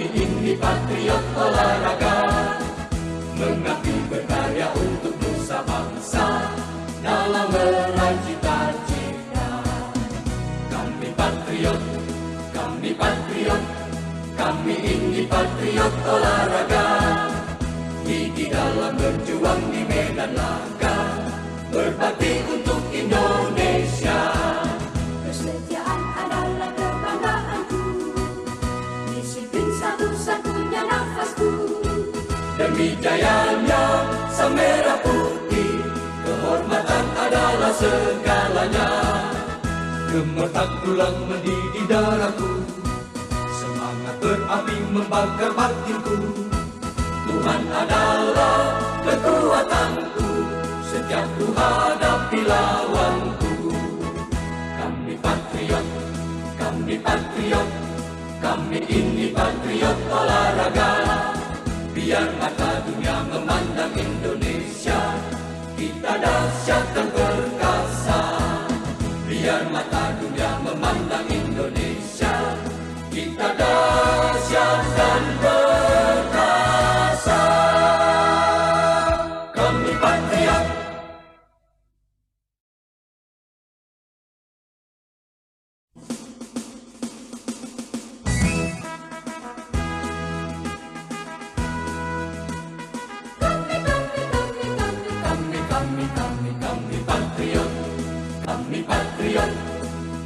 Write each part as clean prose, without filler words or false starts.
Kami ini patriot olahraga, mengabdi berkarya untuk nusa bangsa dalam meraih cita-cita. Kami patriot, kami patriot, kami ini patriot olahraga, gigi dalam berjuang di medan laga, berbakti untuk Indonesia. Kesetiaan adalah kebanggaanku, disiplin satu-satunya nafasku. Demi jayanya sang merah putih, kehormatan adalah segalanya. Gemetar tulang mendidih darahku, semangat berapi membakar batinku. Tuhan adalah kekuatanku, setiap ku hadapi lawanku. Kami patriot, kami patriot, kami ini patriot olahraga. Biar mata dunia memandang Indonesia, kita dahsyat dan perkasa. Biar mata dunia memandang Indonesia, kita dahsyat dan perkasa. Kami patriot. Kami patriot,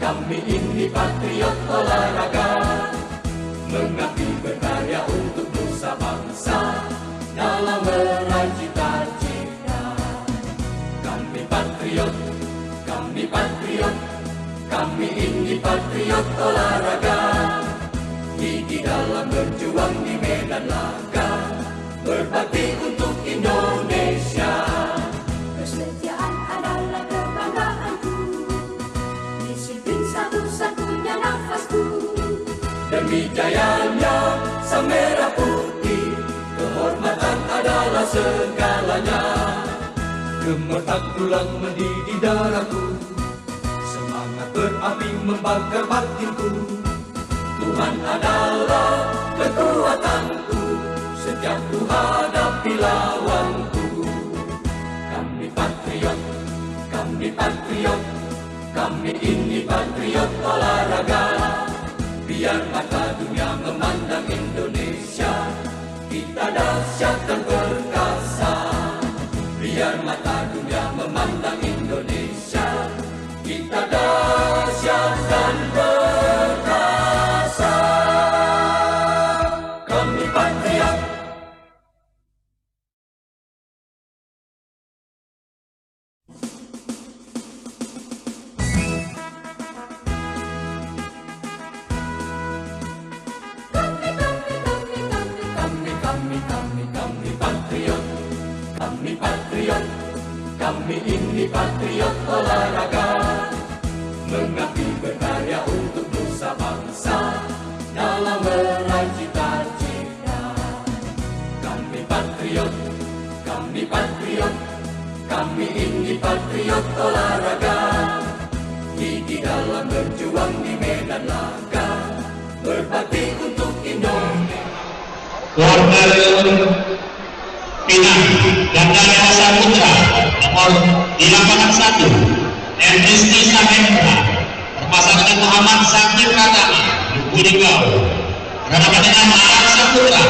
kami ini patriot olahraga, mengabdi berkarya untuk nusa bangsa dalam meraih cita-cita. Kami patriot, kami patriot, kami ini patriot olahraga, gigi dalam berjuang di medan laga, berbakti untuk Indonesia. Kesetiaan adalah kebanggaanku, disiplin satu-satunya nafasku. Demi jayanya sang merah putih, kehormatan adalah segalanya. Gemetar tulang mendidih darahku, semangat berapi membakar batinku. Tuhan adalah kekuatanku, setiap ku hadapi lawanku. Kami patriot, kami patriot, kami ini patriot olahraga. Biar mata dunia memandang Indonesia, kita dahsyat dan perkasa. Biar mata dunia memandang Indonesia, kita dahsyat dan perkasa. Kami patriot. Kami patriot, kami ini patriot olahraga, mengabdi berkarya untuk nusa bangsa dalam meraih cita-cita. Kami patriot, kami patriot, kami ini patriot olahraga, gigi dalam berjuang di medan laga, berbakti untuk Indonesia. Pinang Ganda Dewasa Putra nomor di lapangan 1 MST Sahendra berpasangan dengan Muhammad Zakir Pratama Lubuningau, berhadapan dengan Alam Saputra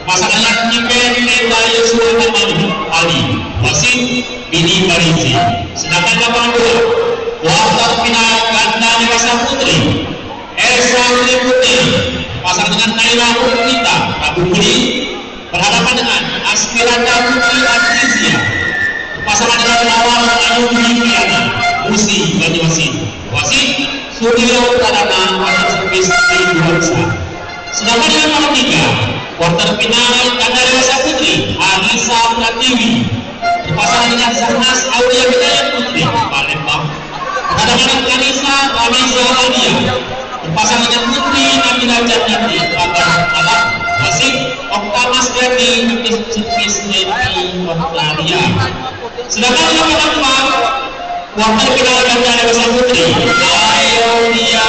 berpasangan dengan Kipen Neta Yosua Tamani Ali wasit Bini Barizi. Sedangkan lapangan 2 kuarter final Ganda Dewasa Putri Esa Triputi berpasangan dengan Naila Purwita Rabu Budi berhadapan dengan Aspiranda Putri Adrizia berpasangan dengan Lawal Ayu Diana Musi Banyuasin wasit Suryo Pradana wasit servis di Duarsa. Sedangkan dengan nomor 3 kuarter final Ganda Dewasa Putri Anissa Pratiwi berpasangan dengan Zahnas Aulia Hidayat Putri Palembang berhadapan dengan Anissa Amiza Adia berpasangan dengan Putri Nabila Jannati Alam wasit Oktamas Derni servis di Australia. Sedangkan yang kedua kuarter final Ganda Dewasa Putri Ayo Dia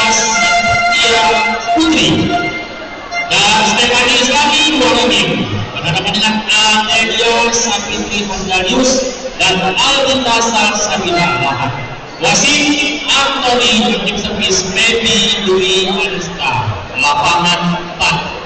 Putri Dan Stefani Islami 2 menit berhadapan dengan Adelio Sapitri Handalius dan Aldinta Sabina Lahan. Wasit Anthony Tim Servis Baby Dwi Anusta, lapangan 4.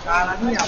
Caranya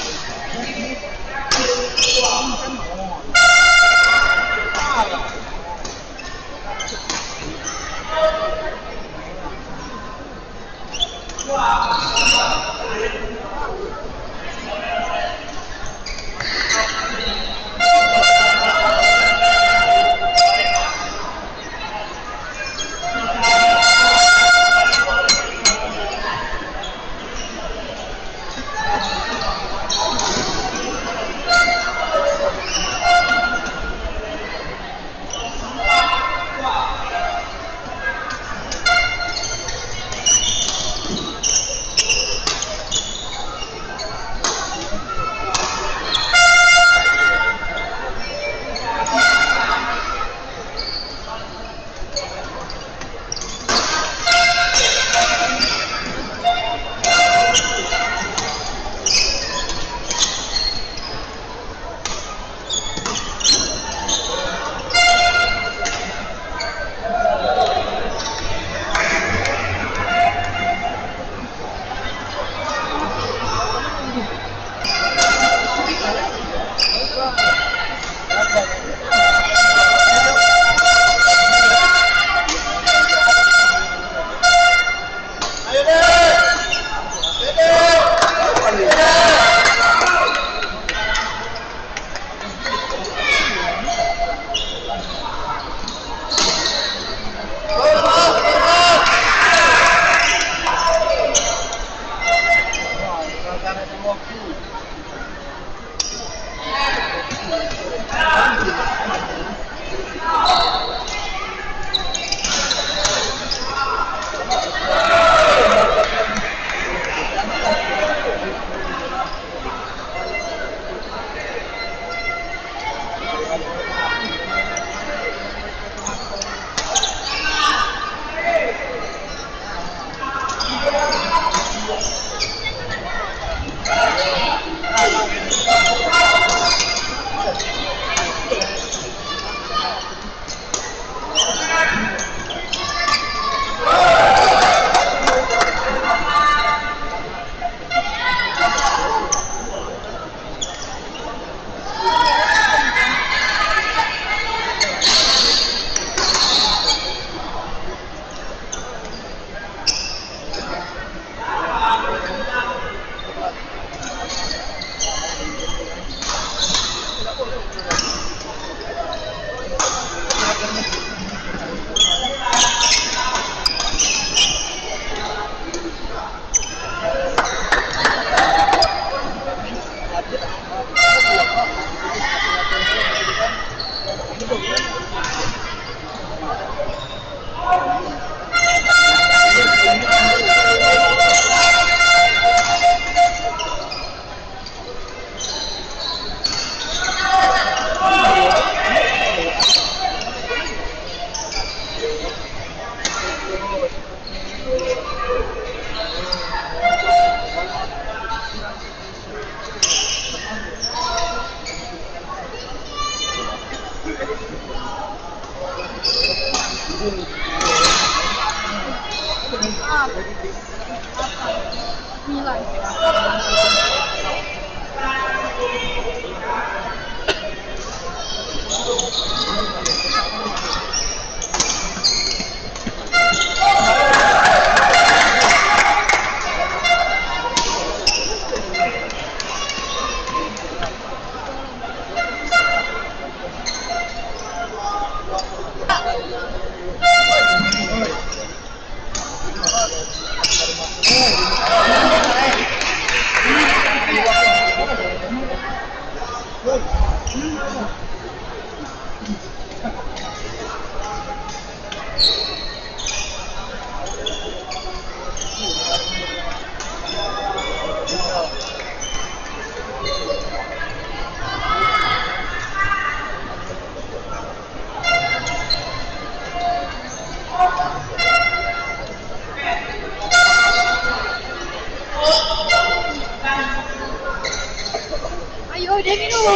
Ayo, dia minum.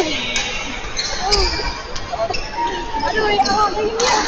Aduh, ya Allah, dia minum.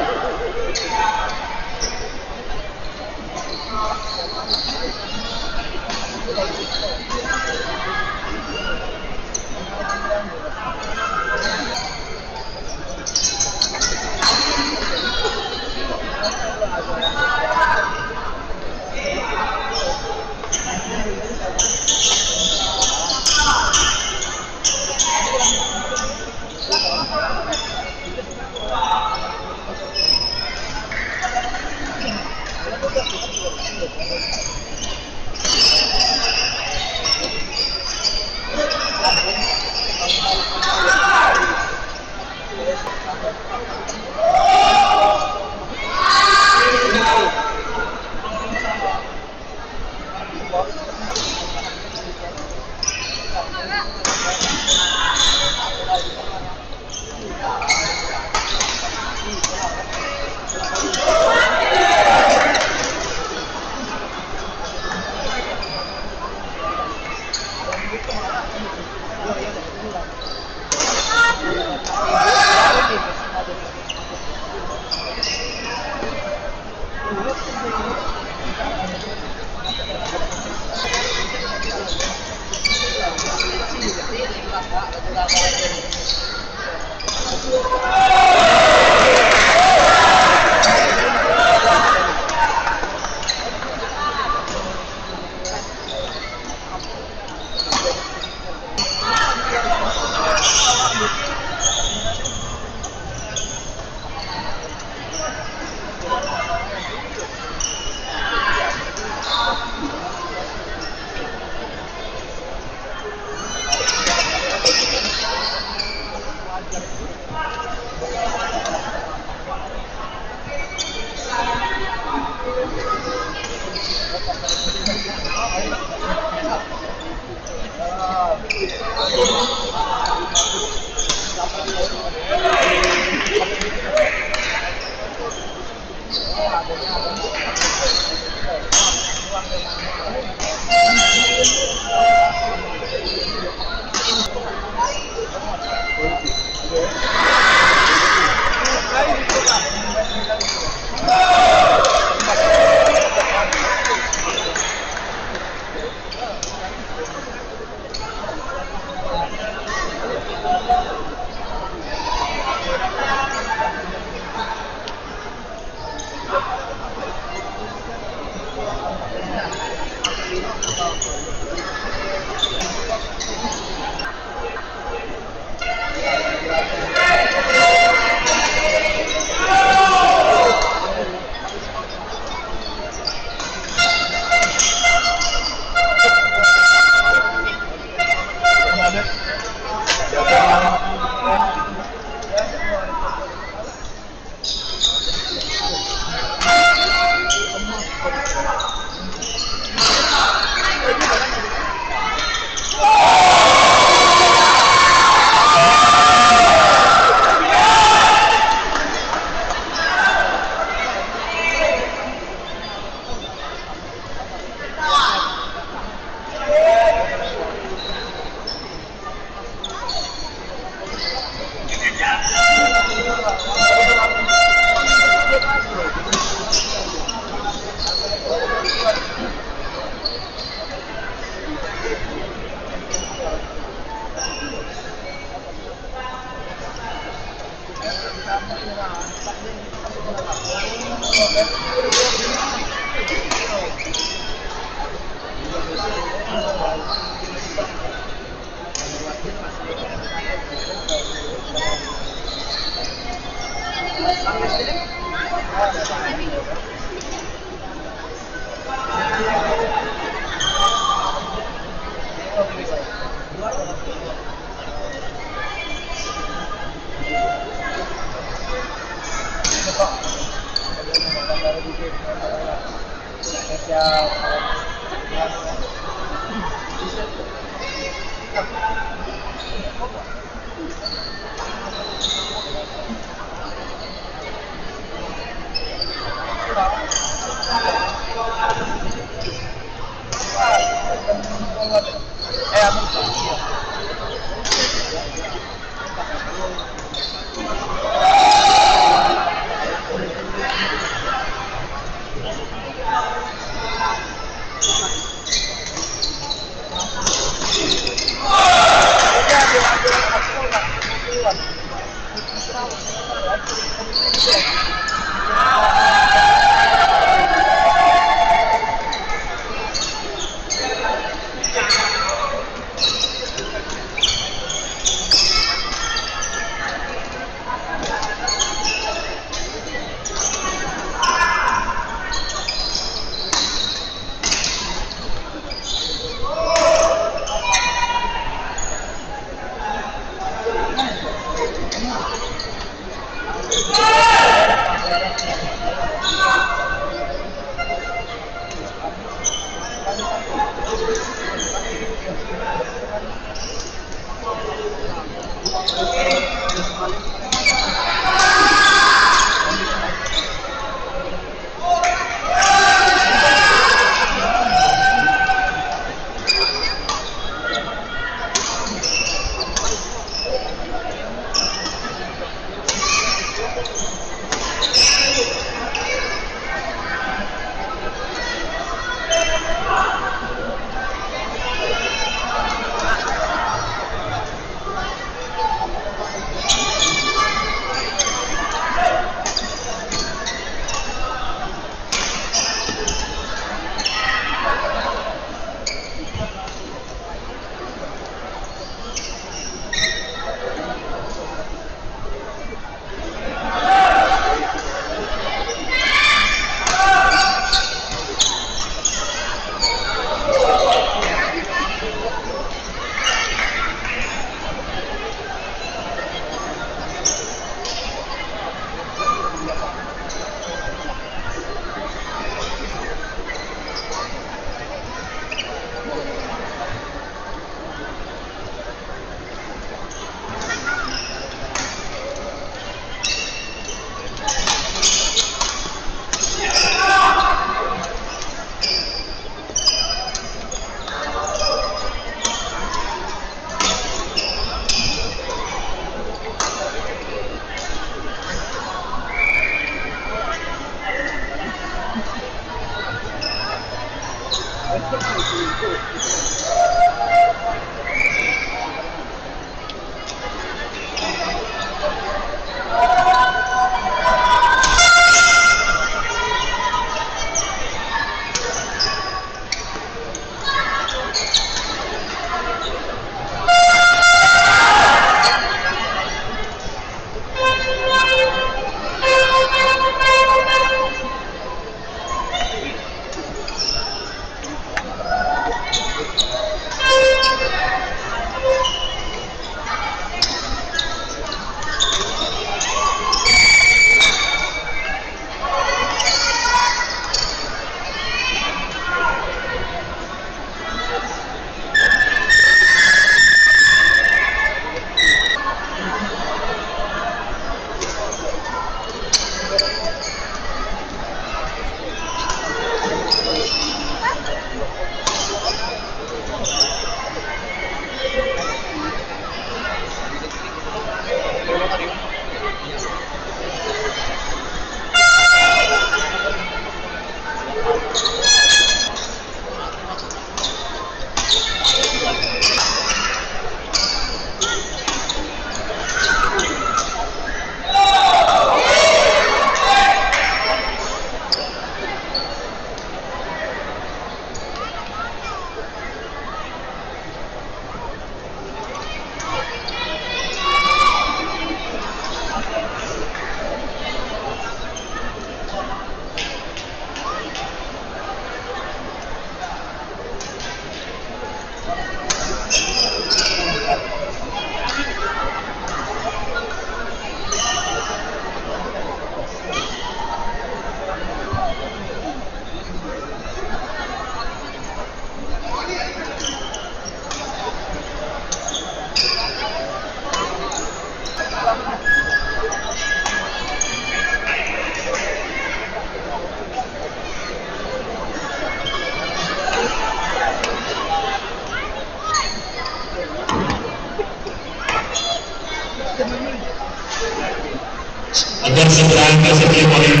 agar segera tersedia poin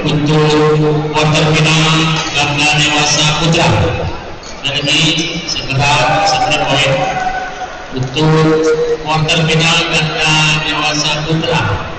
untuk quarter final ganda dewasa putra. Dan ini segera tersedia poin untuk quarter final ganda dewasa putra.